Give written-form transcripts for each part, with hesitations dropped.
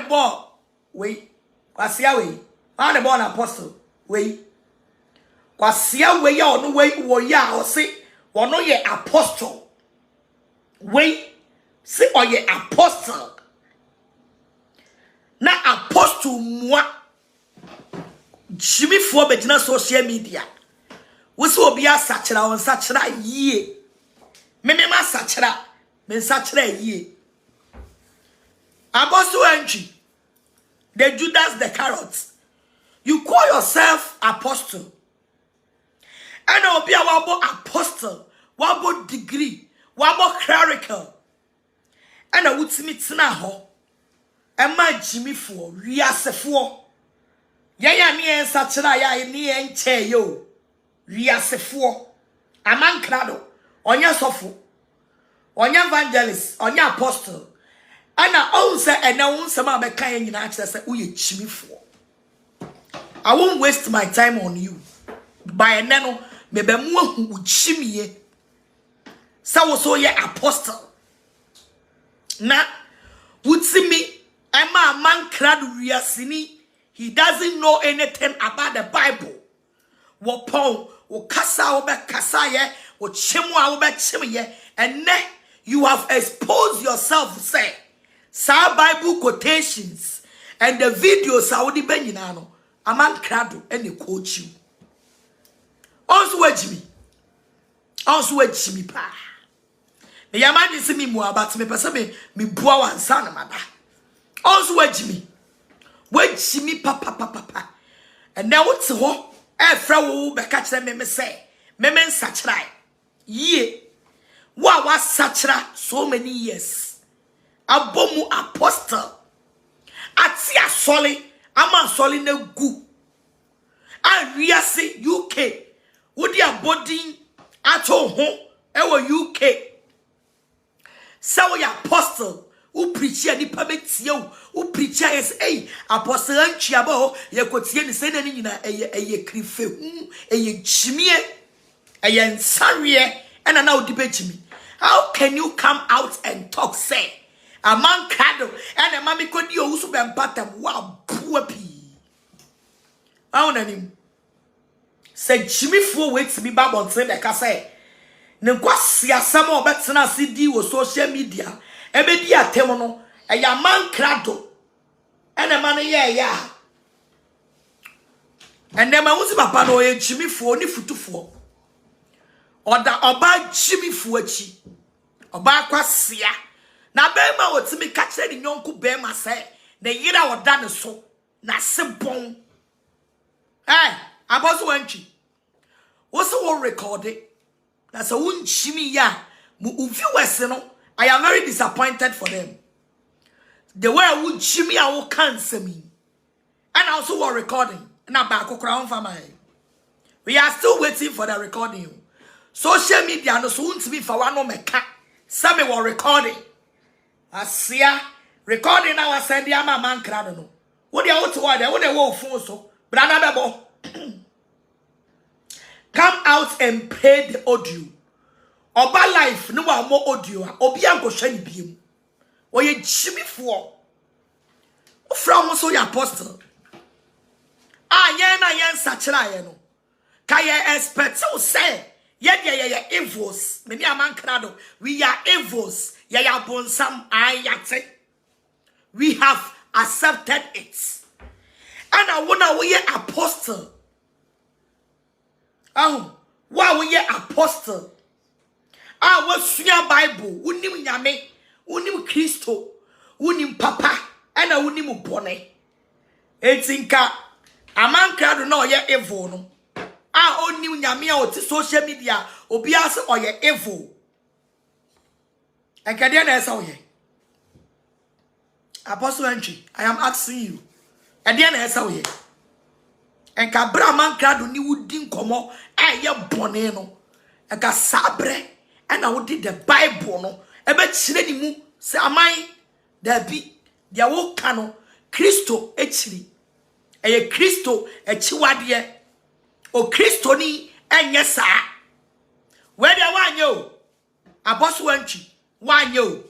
the ball? Wait. Kwasia we. One the ball apostle. Wait. Kwasia we ya no way wo ya o se wono ye apostle. Wait. Se o ye apostle. Na apostle moi. Jimmy for betina social media. Wosi obi asachira on sachira yie. Me ma sachira. Me sachira yie. Apostle Antwi. The Judas the carrot. You call yourself apostle. And obi a wabo apostle, wabo degree, wabo clerical. And a wutimi tina ho. Emma Jimmy for riasefo. Yaya ni en sachira ya ni en che yo. Riasefo. Aman krado. Onya sofo. Onya evangelist. Onya apostle. Ana onse ena onse ma be kan nyina akere se uye Jimmy for. I won't waste my time on you. By neno me be mu ahu uchimie. Sa wo so ye apostle. Na wutimi ema man krado riasini. He doesn't know anything about the Bible. Wo pon, wo kasa wo be kasa ye, wo chimwa wo be chim ye, and ne you have exposed yourself say sa Bible quotations and the videos are the benyina a man crado and they coach you. Also wedge me pa. Me yamani see me more about me person me bua wan sana mada. Also wedge me papa. And now what's ho? Efra wo be catch them me say. Me sachra. Ye. Wa sachra so many years. Abomu apostle. Ati asoli. Ama asoli ne gu. And we are say UK. Wodi abodin ato ho. Ewo UK. Sawo ya apostle. U preach ya nipa betie u preach ya yes apostle Antwi aba ye kotie ni se na ni nyina eye krife hu eye chimie eye nsareye ena na odi bechimi. How can you come out and talk say a man crado and a mami kodi o usu be mpatam wa buapi awunanim say Jimmy fo wait me babon say be ka say ne kwasi asam obetena cd wo social media ebedi atem no eya man krado ene man ye ya ende ma wusi papa no ye Jimmy fo ni futufo oda oba Jimmy fo achi oba kwasia na be ma wotimi ka kire ni nyonku be ma se ne yira oda ne so na sebon aboso Antwi woso wo record it na so won Jimmy ya mu viewers no I am very disappointed for them. The way I would Jimmy I will cancel me. And also we're recording. Na back crown for my. We are still waiting for the recording. Social media no soon to be for one no meka. Some were recording. Asia recording now I said the man crowd no. What they out to order? What they want phone so? Brother Bebo. Come out and play the audio. Oba life no wa mo audio obi anko hwa ni biem oye Jimmy fo from so ya apostle yen na yen sachira ye no ka ye expect you say ye evils me ni aman krado we are evils ye ya bonsam ayate we have accepted it and I wanna we apostle wa we apostle wasuya Bible unim nyame unim Kristo unim papa ana unim bone etinka amanka do na oye evil no onim nyame a oti social media obi ase oye evil enkade na esa oye Apostle Antwi I am asking you ade na esa oye enka bra amanka do ni wudi nkomo aye bone no enka sabre and I would the Bible no ebe chire ni mu se amai da bi dia wo kano Kristo echiri eye Kristo echiwade o Kristo ni enye sa we dia wanyo Apostle Antwi wanyo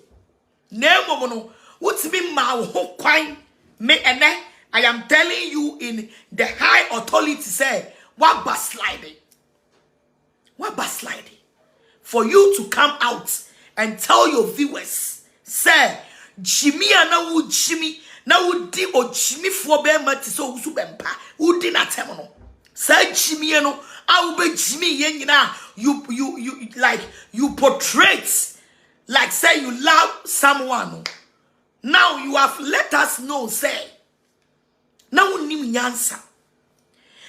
na emomo no wutimi ma wo kwan Me ene, I am telling you in the high authority, say, what backsliding? What backsliding? For you to come out and tell your viewers, say, Jimmy na wo Jimmy, na wo di o Jimmy for be mati so usu bempa, wo di na temono. Say Jimmy no, I will be Jimmy yen you like you portray like say you love someone. Now you have let us know, say, now nim nyansa.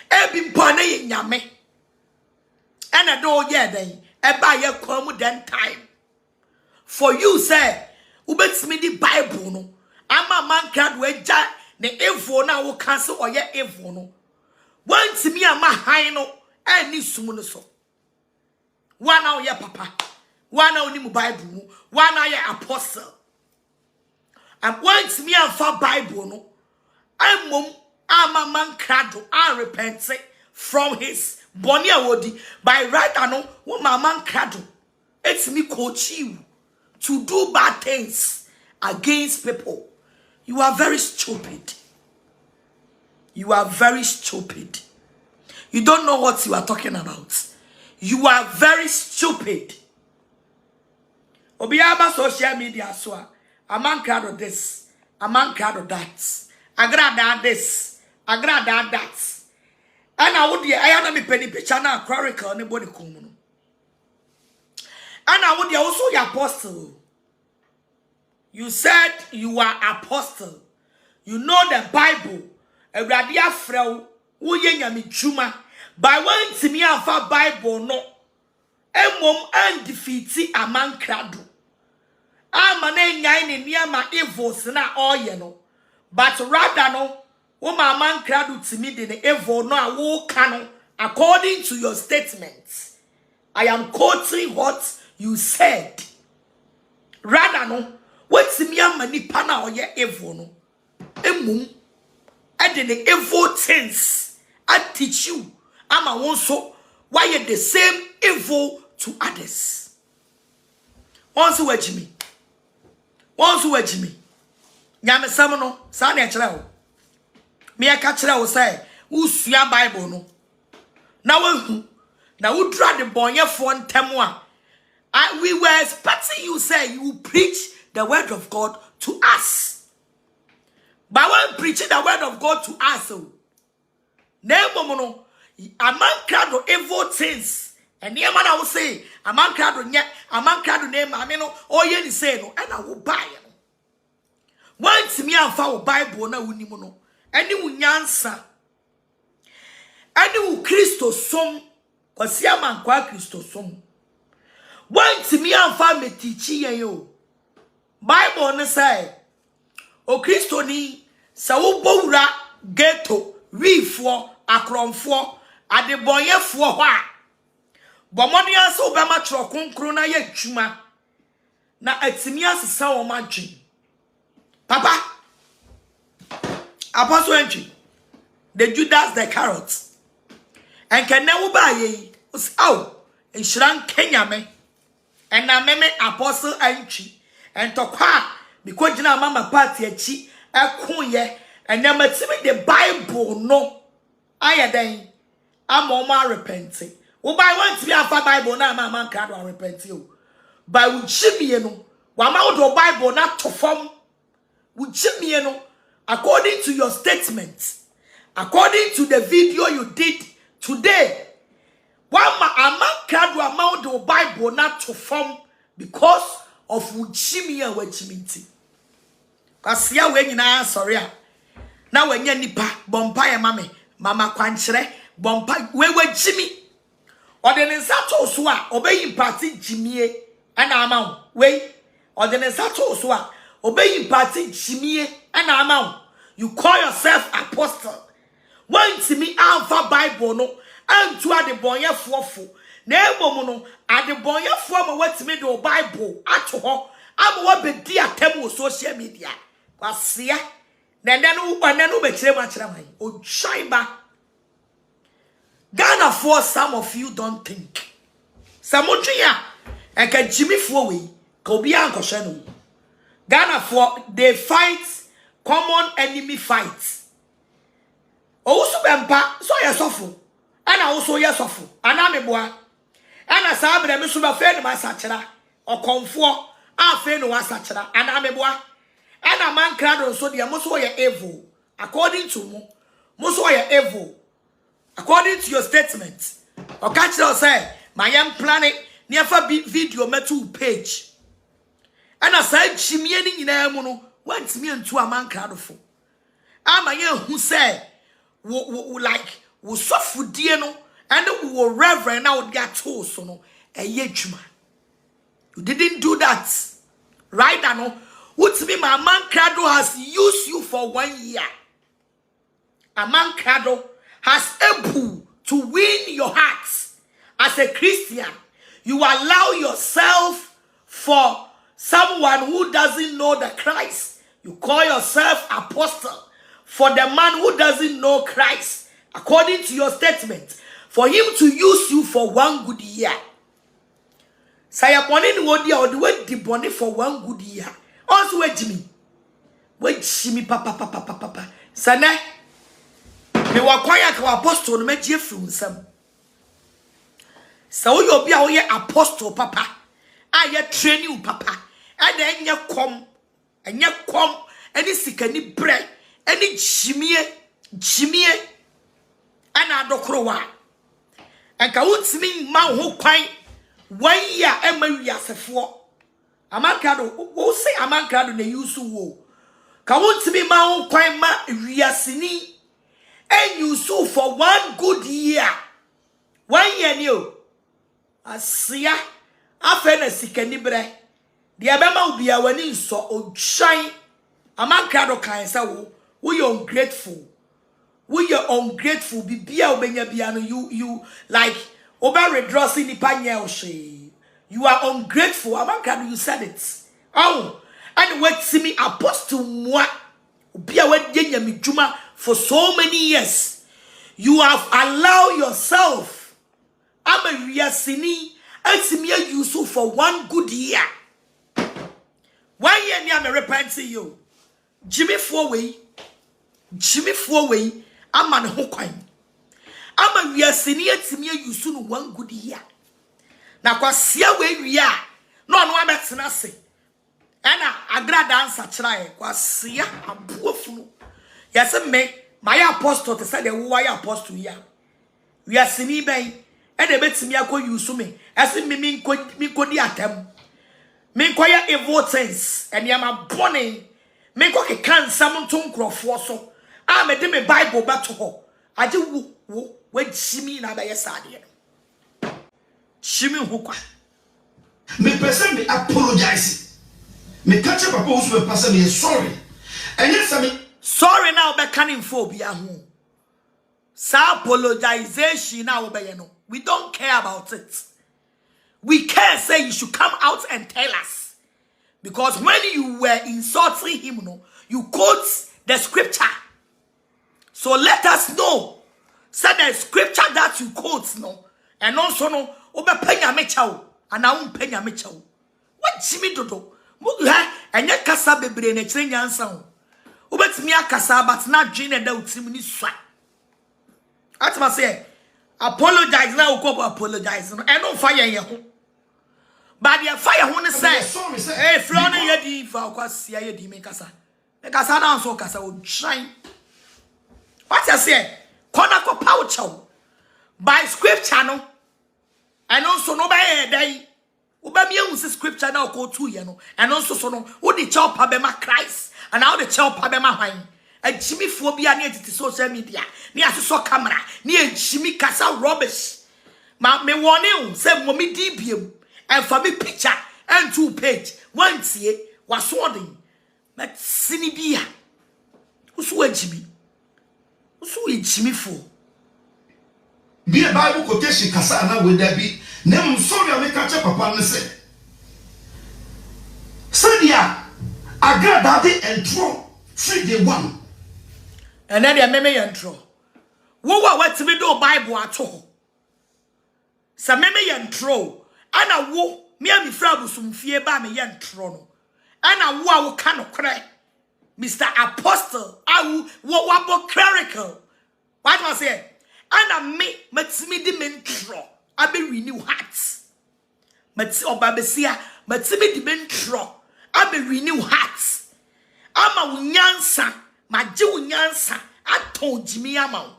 Ebi mpone ye nyame. Ena do ye den, eba ye kwamu den time. For you say, ubetimi di Bible no. Ama man crowd we ja ne evil na wo cancel or ye evil no. Want me ama high no, any sumu no so. One now ye papa, one now ni Bible, one now ye apostle. And want me and for Bible no, I'm mum ama man crowd I repent from his bonia wodi by right ano wo man crowd. It's me coach you to do bad things against people. You are very stupid. You are very stupid. You don't know what you are talking about. You are very stupid. Obiaba social media so a man crowd of this, a man crowd of that. Agradaa this, Agradaa that. And I would I me penny picture now chronicle anybody come. And I would also your apostle. You said you are apostle. You know the Bible. Agradaa frau uye nyami chuma. By one to me afa Bible no. Emom undefeated a man crado. Amane nyai near my evils na all ye no. But rather no. Woman man crado to me the evil no a wo cano. According to your statements. I am quoting what you said. Rather no. What's me a mani pana or ye evil no? Emum. I did the evil things. I teach you. I'm a one so why you the same evil to others. Once you watch me. Once you watch me. Nyame samono. Sani achira o. Me a kachira o say. Usuya Bible no. Na we dra the bonye for ntemwa. We were expecting you say you preach the word of God to us. But when preaching the word of God to us, no, a man crowd evil things. And the man I will say, a man crowd name, I mean, all you say no, and I will buy it. Once me and found Bible na unimono, and you will answer. And you will Christos some, because your man qua Christos some. Once me and found me teaching you. Bible na say, O Christo ni sa wo bowura ghetto wifo akromfo adebonyefo ho a bomoni anse obema tro konkro na ye dwuma na atimi asesa wo madwen papa apostle Antwi the Judas the carrot and can never buy ye oh in shran Kenya me and na meme apostle Antwi and tokwa because jina mama party achi ekunye and na matimi the Bible no ayaden amoma repenting wo buy want to be afa Bible na mama crowd and repent you by wo chimie no wa ma wo do Bible na to form wo chimie no according to your statement according to the video you did today wa ma ama crowd wa ma wo do Bible na to form because of uchimi and wachiminti. Kasia we nyina sorry a. Na wanya nipa bompa ya mama kwanchere bompa we wachimi. Ode ne nsato so a obeyi party jimie ana ama we. Ode ne nsato so a obeyi party jimie ana ama. You call yourself apostle. Want me alpha Bible no antu ade bonye fofo. Na emom no adebonyefo am watime do Bible ato ho am wa bedi atam wo social media kwasia na no be kire ma kire man odwaiba Ghana for some of you don't think samodwia e ka jimifo we ka obi ankoshe no Ghana for they fight common enemy fights. Also bempa so yesofo. And also yesofo. Anameboa. And as I be so be fe no masachera. Or comfort. A fe no wasachera. Anameboa. And a man crowd so the most evil. According to mo. Most evil. According to your statement. Or catch us say, my young planet never be video me 2 page. And I said, Chimiani in a mono went me into a man crowd for. I'm a young who said, like, will suffer dieno, and we will reverend out their toes, so no, a yechuma. You didn't do that. Right now, what's me, my man crowd has used you for 1 year. A man crowd has able to win your hearts. As a Christian, you allow yourself for someone who doesn't know the Christ. You call yourself apostle for the man who doesn't know Christ. According to your statement, for him to use you for 1 good year. Say upon any word or the word the bonnet for 1 good year. Also wait Jimmy. Wait Jimmy papa. Sana. Me wa kwanya ka apostle no magye fru nsam. So you be a apostle papa. I train you papa. And then you come. And you come. Any sikani bread. Any jimie. And I do krowa. And ka untimi man ho kwan 1 year e ma wiasefo. Amankado wo say amankado na yusu wo. Ka untimi man ho kwan ma wiasini. And you sue for 1 good year. 1 year new. Asia. Afena sikani bre. The abema will be a winning so o shine. A man crowd can say, we are ungrateful. We are ungrateful. Be obenya biano. You like oba redressing the panya. You are ungrateful. A man crowd, you said it. Oh, and wait see me apostle moi. Be a wet me juma. For so many years, you have allowed yourself. I'm a riasini and Simia Yusuf for 1 good year. 1 year near me repenting you. Jimmy Fourway, I'm an hoquine. I'm a riasini and Simia Yusuf 1 good year. Now, because here we are, no one better than us. And Agradaa such like was here a poor. Yes, me, my apostle to say the why apostle here. We are seeing me, and the bets me are going to use me. As in me could atem. Me quire evil things, and yama bonny. Me cook a can summon to crop so. I'm a demi Bible back to her. I do when Shimmy na by a side. Shimmy hook. Me person me apologize. Me catch up a post with person me sorry. And yes, I mean. Sorry now, be canning phobia. Sa apologization now, we don't care about it. We care say you should come out and tell us. Because when you were insulting him, no, you quote the scripture. So let us know. Say the scripture that you quote, no. And also no, obe penya mechao. And I won't penya mechao. What Jimmy dodo? And yet kasa bebre ne chenyan sound. Ubet me akasa but not Jane da utimini swa. At ma say apologize now go apologize and don't fire ye ho. But the fire ho ne say hey flow ne ye di fa kwase ye di me kasa. E kasa na so kasa o shine. What you say? Kona ko paucho. By scripture no. And also no by day. Uba mi ehun scripture na ko 2 ye no. And also so no wo di chop pa be ma Christ. And now the child pabema hine. A Jimmy phobia near the social media. Near so camera. Near Jimmy Casa rubbish. Ma me warning say mommy DBM. And for me picture and 2 page. 1 tie was swording. But Sinibia. Who's Jimmy? Who's Jimmy for? Be a Bible quotation Casana with there be. Name sorry I make catch up upon the say. Sadia. Agradaa entro free the 1. And then they meme entro. Wo what me do Bible ato. Sa meme entro. Ana wo me ami fra busum fie ba me entro no. Ana wo a wo ka no kre. Mr. Apostle, I will clerical. What was it? And I me di mentro. I be renew hearts. Obabesia, me di mentro. I be renew hearts. Ama unyansa, maji unyansa, aton Jimmy Amau.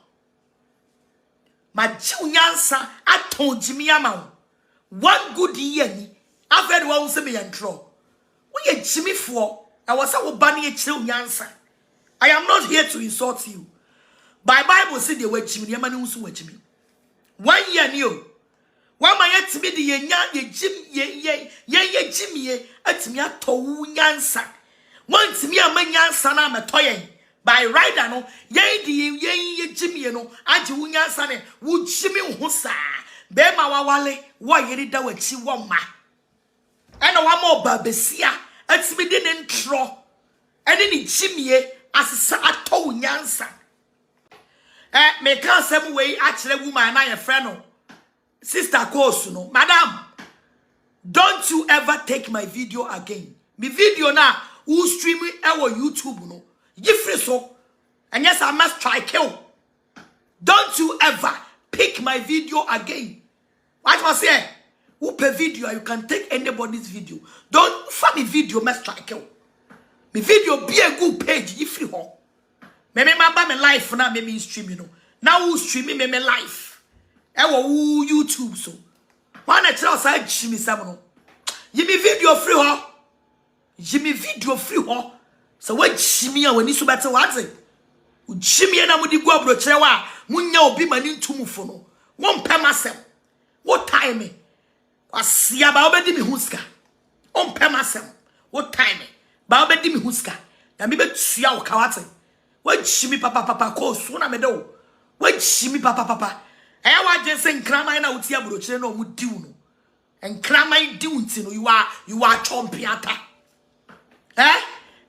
Maji unyansa, aton Jimmy Amau. One good year ni, I've heard one say me yantro. We are Jimmy for. I was a bunny chill unyansa. I am not here to insult you. By Bible said they were Jimmy, the man who were Jimmy. 1 year new. One my yet to be the Jim, Jimmy, at me a toe yansa. Once me a man yansan, I'm a toy. By right, I know, ye Jimmy, no, I do yansan, would Jimmy Hussa. Bema wale, why you did that with Chiwama. And one more babesia, at me didn't throw. And any Jimmy, as a toe yansan. Me can some way actually woman and I a friend. Sister Kosuno, madam, don't you ever take my video again. My video now, who stream it our YouTube no. You free so. And yes, I must try kill. Don't you ever pick my video again. What was here? Who pay video? You can take anybody's video. Don't find me video, must try kill. My video be a good page, you free home. Maybe my life now, maybe stream, you know. Now who streaming me life? Who YouTube so. Why not tell us I Jimmy Samuel? Jimmy video free ho. Jimmy video free ho. So what Jimmy when you so better what's it? Jimmy and I would go abroad chewa. Munya obi mani tumufo no. One pemasem. What time me? Asia ba obedi mi huska. On pemasem. What time me? Ba obedi mi huska. Na mi be tua wo kawate. What Jimmy papa ko so na me do. What Jimmy papa. I want just saying, Krama na utia broche no mudiu no. And Krama di unti no you are chompiata. I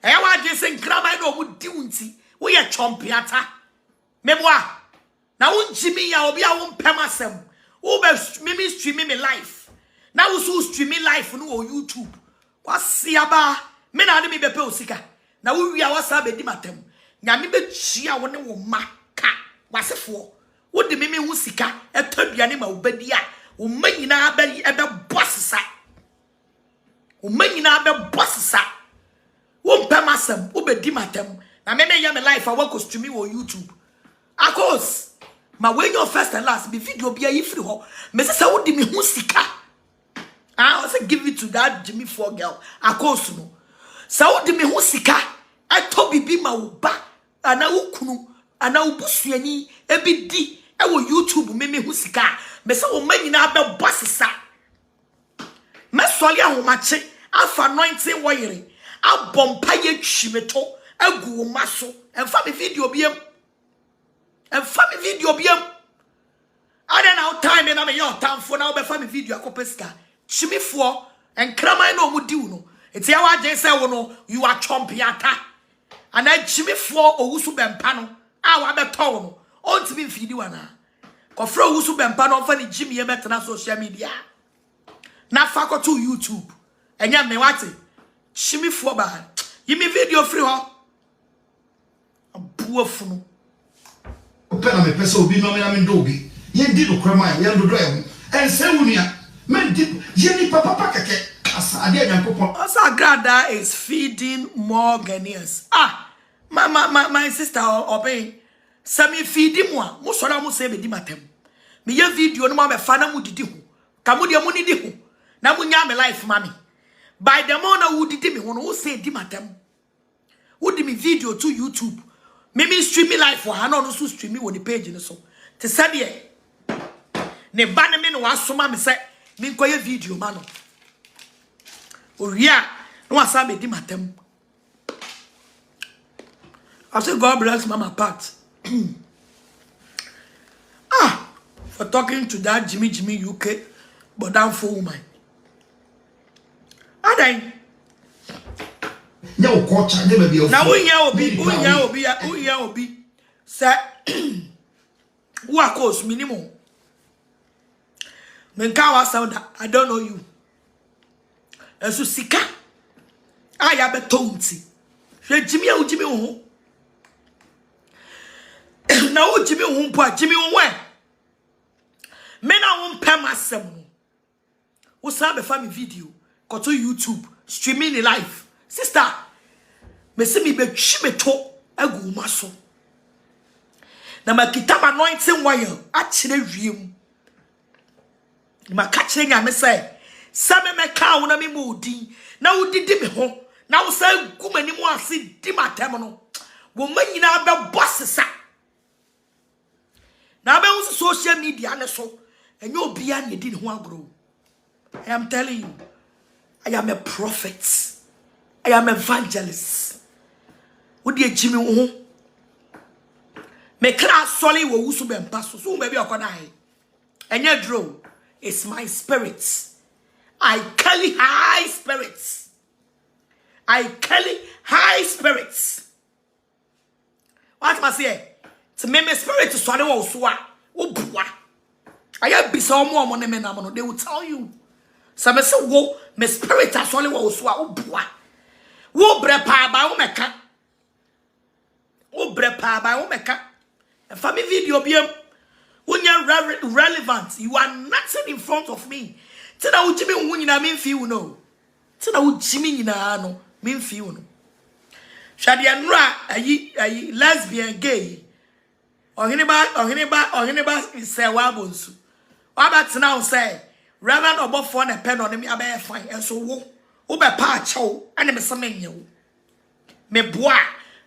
want just saying, Krama no mudiu unti. We are chompiata. Memoir. Now un Jimmy ya obi a won pemasem. Who be mimi streaming me life. Now who streaming life no on YouTube. What siaba? Me na de me be pe osika. Now we are wasa be di matem. Nya me be chia woni wo maka. Wasefo. What the mimi wusika, a third anima ubedia, umena be ebe bossa. Umena be bossa. Won't pemasem, ubedimatem. Na meme yam life, I work to me on YouTube. Of course, my way your first and last be video be a free ho. Mrs. I would me wusika. I also give it to that Jimmy 4 girl. Of course, no. So would me wusika. I told be my uba, and I ukunu. Ana ubusuani ebidi ewo YouTube meme husika me se wo manyina be bossesa me soli ahomache afa anointing woyere abompa ye twimeto agu wo maso emfa me video biem ada na time na me your tamfo na wo be fa me video akopesika chimifo enkraman na omudiu no eti ya wa je se wo no you are chompiata ana chimifo owusu bempa no awa beto no ontimi mfidi wana kofra wusu bempa no fa ni Jimmy ye metena social media na fa ko to YouTube enya me wate chimifo ba yimi video free ho abuafunu opena me pesa obi no me na me ndobi ye ndi no krama ye ndodo e ense wunia me di ye ni papa keke asa ade nyankopon asa Agradaa is feeding more Ghanaians. My sister obey. Sami feedi mo mo sora mo se be di matem. Me ye video no ma me fa na mo didi ho. Ka mo de mo ni di ho. Na mo nya me life mami. By the mo na wo didi me ho no wo se di matem. Wo di me video to YouTube. Me stream me life for ha no so stream me wo ni page no so. Te said ye. Ne ba ne me no wasoma me se me nkoye video ma no. Oria no asa be di matem. I say God bless Mama Pat. For talking to that Jimmy UK, but down for woman. And then no culture never be. Now we obi. Say, who are course minimum. Menkawa sound I don't know you. And so sika. I have a tonti. hwe Jimmy a Jimmy ho na o Jimmy ho mpo a Jimmy ho e me na wo mpem asem no wo sa be fa me video go to YouTube streaming the live sister me se me be twi me to agu ma so na makita anointing wire a kire wiem maka kire nya me say same me ka wo na me modi na wo didi me ho na wo say gumani mu ase di matem no wo manyina be bossesa na be wo social media ne so enyo obia ne di ne ho agro. I am telling you, I am a prophet, I am evangelist. Wo di Jimmy wo me class solly wo wusu be mpaso so be bi okodai enye dro. It's my spirit. I carry high spirits. I carry high spirits. What must say? To me spirit to swallow wo so a wo bua. I have be so more money men am no they will tell you. So me say wo me spirit to swallow wo so a wo bua. Wo bre pa ba wo meka. Wo bre pa ba wo meka. And for me video biem when you're relevant, you are nothing in front of me. Tina u Jimmy wunyina me feel no. Tina u Jimmy nyina no me feel no. Shadi anra ayi lesbian gay. Ohenba Serwaa bonsu. Waba tina u say Reverend Obofo na pen on me abe fine and so wo be pa chaw ane me samenye wo. Me boa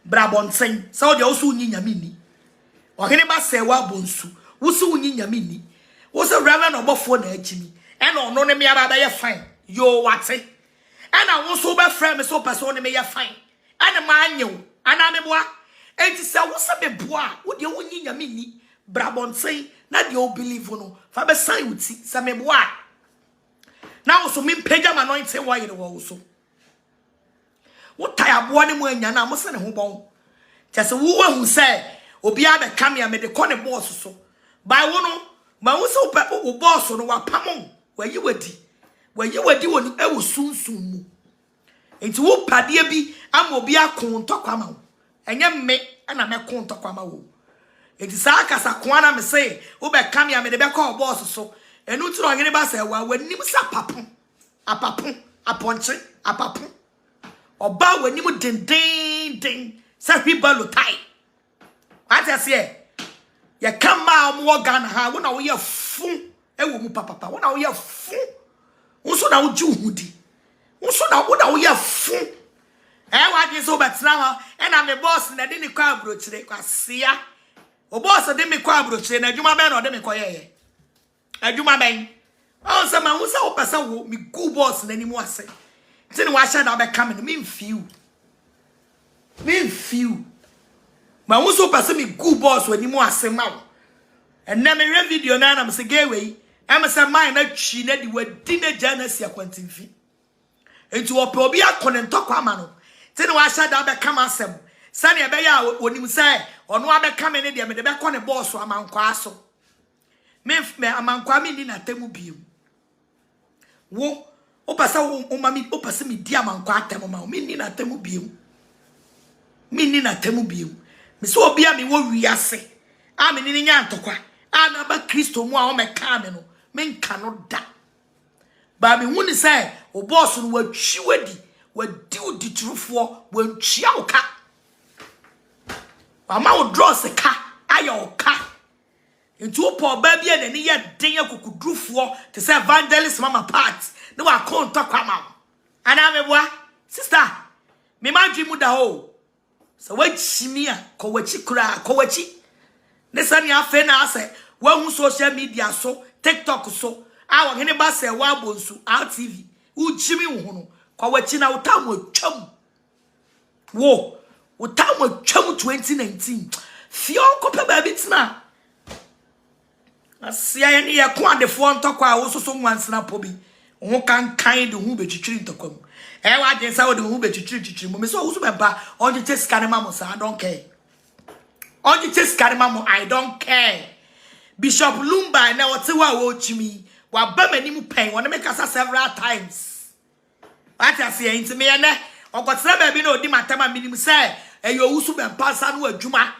brabonsen. So de osu nyinya mini. Ohenba Serwaa bonsu. Wusu unyi nyame ni wo se Reverend Obofo na agimi e na ono ne me aba ye fine yo wate e na wo so be frame so person ne me ye fine ane ma anyew ana me boa enti se wo se be boa wo de unyi nyame ni brabonsen na de o believe no fa be sign wuti se me boa na wo so me pagya ma anointing wa yire wo so wo taya boa ne mu anya na mo se ne ho bon tese wo hu se obi abe kamia me de ko ne boss so by one, my own so people boss on wa pamon, where you were doing a was soon. Into what padia be, I'm will be a con tokwamo, and young me and I'm a con tokwamo. It is as a quana me say, Uber Camia made the back of boss so, and no to anybody say, well, when you say papon, a ponche, a papon, or bow when you ding, say people tie. What I say? Ya kama mo Ghana ha wona wo ye fu e wo mu papa wona wo ye fu wonso na wo ju hudi wonso na wo ye fu wa de so betra ha e na me boss na de ni kwa abrochire kwa sia o boss de me kwa abrochire na adwuma ben na de me koye adwuma ben o se ma wonso wo pesa wo me go boss na ni mu ase ti ni wa sha da be come me mfiu ma wonso pese me go boss wani mu asema wo enne me re video na na me se gewe am se man na twi na di wadi na jana sia kwantimfi enti wo pe obi akone ntokwa ama no ti ni wa sha da be come asem sane be ya onim se ono abe come ne de me de be kone boss amankwa aso me amankwa me ni na temu biem wo o pese wo mami o pese me di amankwa atemu ma me ni na temu biem me so bia me wo wiase a me ni nya ntokwa a na ba Kristo mu a o me ka me no me nka no da ba me hu ni say o boss no watwi wadi odi trufo wantwia wo ka ama wo draw se ka aye wo ka ntu po ba bia na ni ye den akukudrufo te say evangelist mama part ne wa ko ntokwa ma ana me boa sister me ma dwi mu da ho so wachimia ko wachi kura ko wachi ne sani afa na ase wa hu social media so TikTok so awo hene ba se wa bonsu RTV uchimi hu no ko wachi na utamu atwam wo utamu atwam 2019 fion ko pe ba bitina asia ye ne ye ko adefo ntokwa a wo so nwansena po bi ho kan de hu betwitwiri ntokwam wa je sa wo de hu betwitwiri mo me so wo so beba on je skane mamo sa I don't care on je skane mamo I don't care Bishop Lumba na wote wa wo chimi wa ba mani mu pen wona me kasa several times what I say into me na okotre baby na odi matama minim say eyo wusu be pasa no adwuma